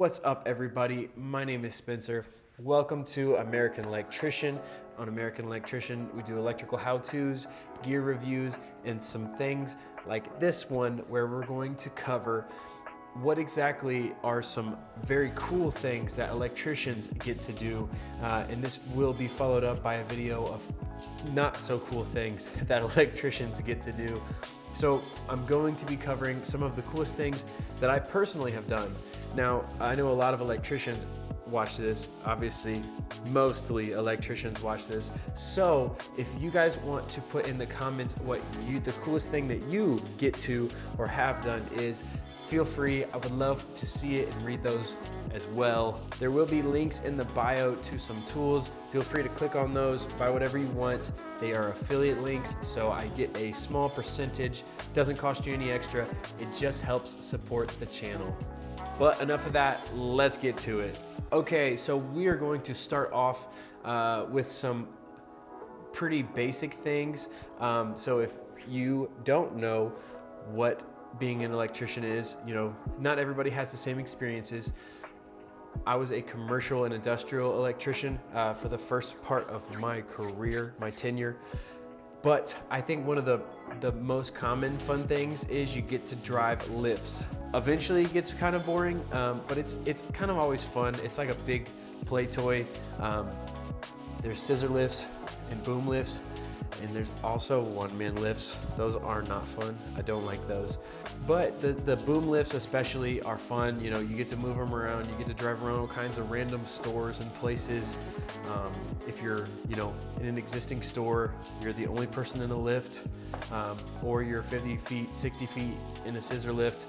What's up, everybody? My name is Spencer. Welcome to American Electrician. On American Electrician, we do electrical how-tos, gear reviews, and some things like this one where we're going to cover what exactly are some very cool things that electricians get to do. And this will be followed up by a video of not so cool things that electricians get to do. So I'm going to be covering some of the coolest things that I personally have done. Now, I know a lot of electricians watch this. Obviously, mostly electricians watch this. So if you guys want to put in the comments what the coolest thing that you get to or have done is, feel free. I would love to see it and read those as well. There will be links in the bio to some tools. Feel free to click on those, buy whatever you want. They are affiliate links, so I get a small percentage. Doesn't cost you any extra. It just helps support the channel. But enough of that, let's get to it. Okay, so we are going to start off with some pretty basic things. So if you don't know what being an electrician is, not everybody has the same experiences. I was a commercial and industrial electrician for the first part of my career, my tenure. But I think one of the most common fun things is you get to drive lifts. Eventually it gets kind of boring, but it's kind of always fun. It's like a big play toy. There's scissor lifts and boom lifts, and there's also one-man lifts. Those are not fun. I don't like those. But the boom lifts especially are fun. You get to move them around. You get to drive around all kinds of random stores and places. If you're, in an existing store, you're the only person in a lift, or you're 50 feet, 60 feet in a scissor lift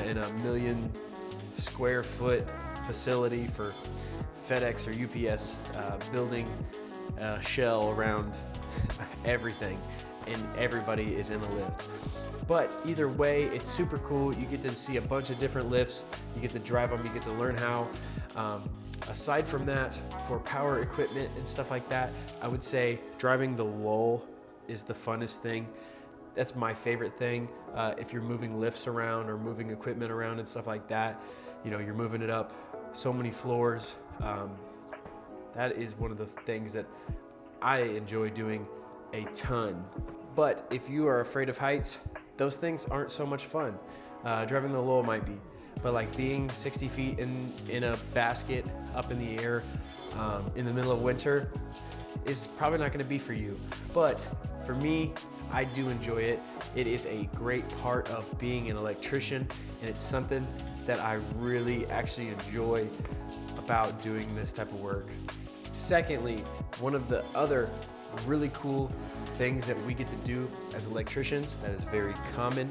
in a 1,000,000 square foot facility for FedEx or UPS, building a shell around everything, and everybody is in a lift. But either way, it's super cool. You get to see a bunch of different lifts. You get to drive them. You get to learn how. Aside from that, for power equipment and stuff like that, I would say driving the lull is the funnest thing. That's my favorite thing. If you're moving lifts around or moving equipment around and stuff like that, you're moving it up so many floors. That is one of the things that I enjoy doing a ton. But if you are afraid of heights, those things aren't so much fun. Driving the lull might be, but like being 60 feet in a basket up in the air in the middle of winter is probably not gonna be for you. But for me, I do enjoy it. It is a great part of being an electrician, and it's something that I really actually enjoy about doing this type of work. Secondly, one of the other really cool things that we get to do as electricians that is very common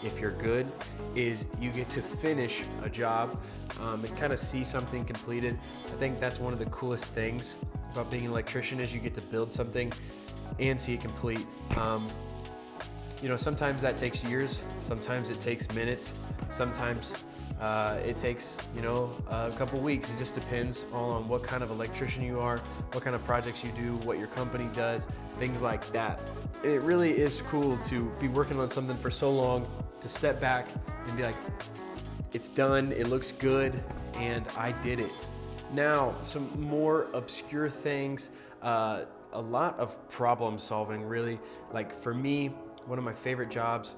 if you're good is you get to finish a job and kind of see something completed. I think that's one of the coolest things about being an electrician is you get to build something and see it complete. Sometimes that takes years, sometimes it takes minutes, sometimes it takes, a couple weeks. It just depends all on what kind of electrician you are, what kind of projects you do, what your company does, things like that. And it really is cool to be working on something for so long, to step back and be like, it's done, it looks good, and I did it. Now, some more obscure things, a lot of problem solving, really. Like for me, one of my favorite jobs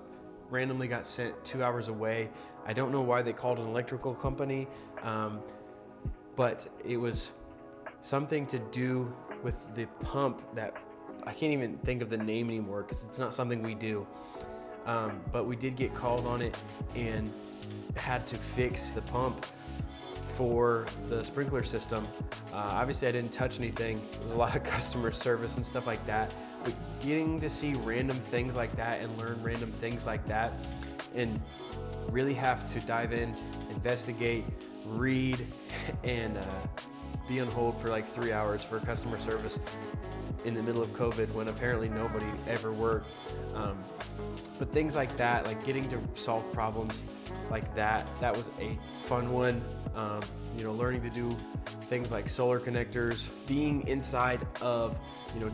randomly got sent 2 hours away. I don't know why they called an electrical company, but it was something to do with the pump that I can't even think of the name anymore because it's not something we do. But we did get called on it and had to fix the pump for the sprinkler system. Obviously I didn't touch anything. There was a lot of customer service and stuff like that, but getting to see random things like that and learn random things like that and really have to dive in, investigate, read, and be on hold for like 3 hours for customer service in the middle of COVID when apparently nobody ever worked. But things like that, like getting to solve problems like that was a fun one. Learning to do things like solar connectors, being inside of,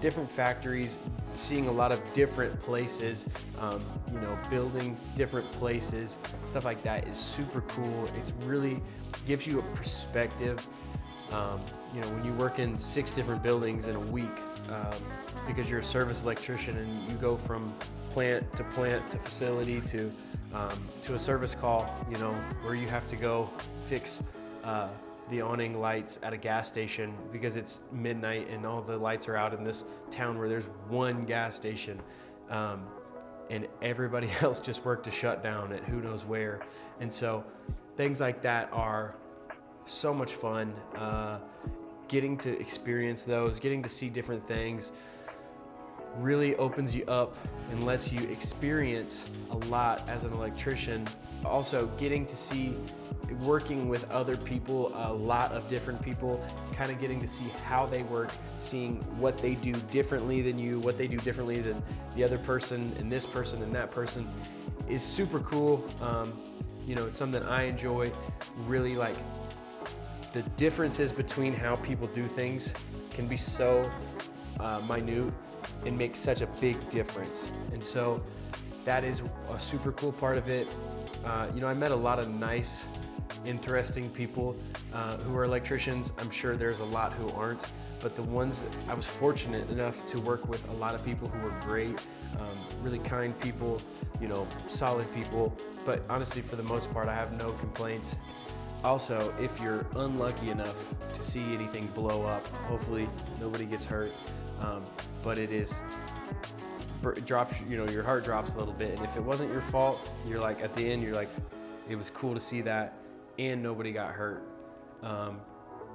different factories, seeing a lot of different places, building different places, stuff like that is super cool. It's really gives you a perspective. When you work in 6 different buildings in a week, because you're a service electrician and you go from plant to facility to a service call, where you have to go fix the awning lights at a gas station because it's midnight and all the lights are out in this town where there's one gas station, and everybody else just worked to shut down at who knows where. And so things like that are so much fun. Getting to experience those, getting to see different things really opens you up and lets you experience a lot as an electrician. Also, getting to see, working with other people, a lot of different people, kind of getting to see how they work, seeing what they do differently than you, what they do differently than the other person and this person and that person is super cool. It's something I enjoy. Really, like, the differences between how people do things can be so minute and make such a big difference. And so that is a super cool part of it. I met a lot of nice, interesting people who are electricians. I'm sure there's a lot who aren't, but the ones that I was fortunate enough to work with, a lot of people who were great, really kind people, solid people. But honestly, for the most part, I have no complaints. Also, if you're unlucky enough to see anything blow up, hopefully nobody gets hurt, but it drops, your heart drops a little bit. And if it wasn't your fault, you're like, at the end, you're like, it was cool to see that and nobody got hurt.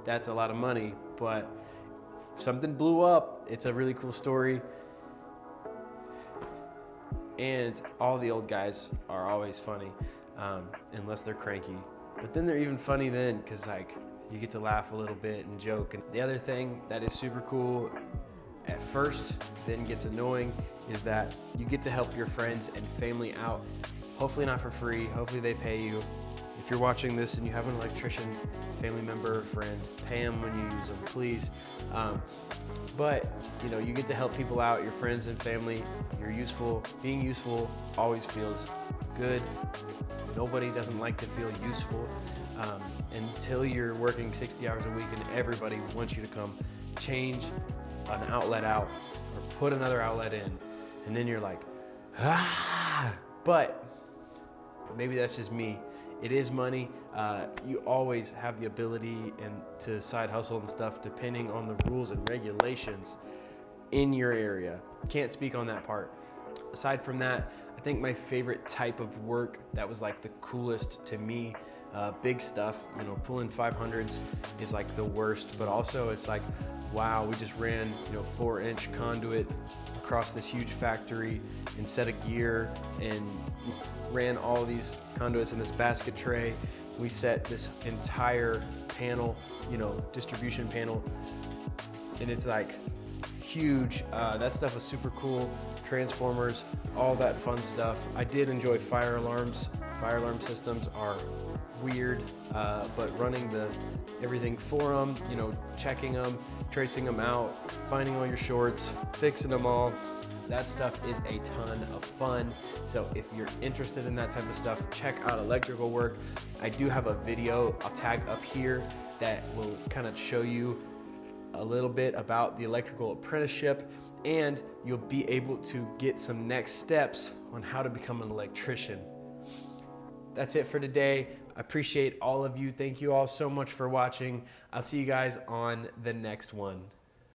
That's a lot of money, but if something blew up, it's a really cool story. And all the old guys are always funny, unless they're cranky. But then they're even funny then, because you get to laugh a little bit and joke. And the other thing that is super cool at first, then gets annoying, is that you get to help your friends and family out. Hopefully not for free, hopefully they pay you. If you're watching this and you have an electrician, family member or friend, pay them when you use them, please. But you get to help people out, your friends and family. You're useful. Being useful always feels good. Nobody doesn't like to feel useful until you're working 60 hours a week and everybody wants you to come change an outlet out or put another outlet in, and then you're like, but maybe that's just me. It is money. You always have the ability to side hustle and stuff depending on the rules and regulations in your area. Can't speak on that part. Aside from that, I think my favorite type of work that was like the coolest to me, big stuff, pulling 500s is like the worst, but also it's like, wow, we just ran 4-inch conduit across this huge factory and set a gear and ran all these conduits in this basket tray. We set this entire panel, distribution panel, and it's like huge. That stuff was super cool. Transformers, all that fun stuff. I did enjoy fire alarms. Fire alarm systems are weird, but running everything for them, checking them, tracing them out, finding all your shorts, fixing them all, that stuff is a ton of fun. So if you're interested in that type of stuff, check out electrical work. I do have a video I'll tag up here that will kind of show you a little bit about the electrical apprenticeship, and you'll be able to get some next steps on how to become an electrician. That's it for today. I appreciate all of you. Thank you all so much for watching. I'll see you guys on the next one.